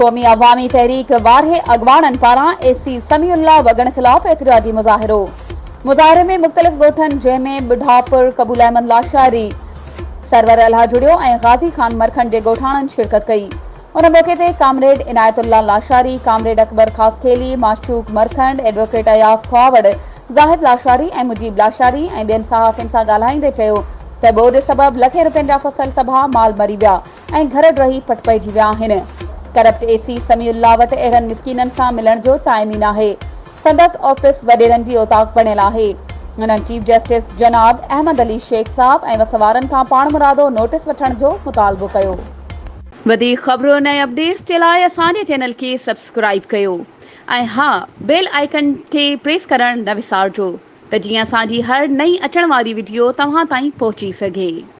क़ौमी अवामी तहरीक वारहे अॻवाननि पारां एसी समीउल्लाह वॻण ख़िलाफ़ एतिराजी मुज़ाहिरो। मुज़ाहिरे में मुख़्तलिफ़ ॻोठनि जंहिंमें बुढ़ापुर, कबूल अहमद लाशारी, सरवर अल्हा जुड़ियो ऐं गाज़ी खान मरखंड जे ॻोठाणनि शिरकत कई। उन मौक़े ते comrade Inayatullah Lashari, comrade Akbar Khaskheli, Mashooq Markhand, advocate Ayaz Khuhawar, Zahid Lashari ऐं मुजीब लाशारी ऐं ॿियनि सहाफ़ियुनि सां ॻाल्हाईंदे चयो त ॿोॾि सबबि लखे रुपयनि जा फसल तबाह, माल मरी विया ऐं घर ड्रही पटपइजी विया आहिनि। करप्ट एसी समीउल्लाह वटि अहिड़नि मिसकीननि सां मिलण जो टाइम ई नाहे। संदसि ऑफिस वॾेरनि जी औताक बणियल आहे। हुननि चीफ जस्टिस जनाब अहमद अली शेख साहब ऐं वसवारनि खां पाण मुरादो नोटिस वठण जो मुतालबो कयो। वधीक ख़बरुनि ऐं अपडेट्स जे लाइ असांजे चैनल खे सब्सक्राइब कयो ऐं हा, बेल आइकन खे प्रेस करणु न विसारिजो त जीअं असांजी हर नई अचण वारी वीडियो तव्हां ताईं पहुची सघे।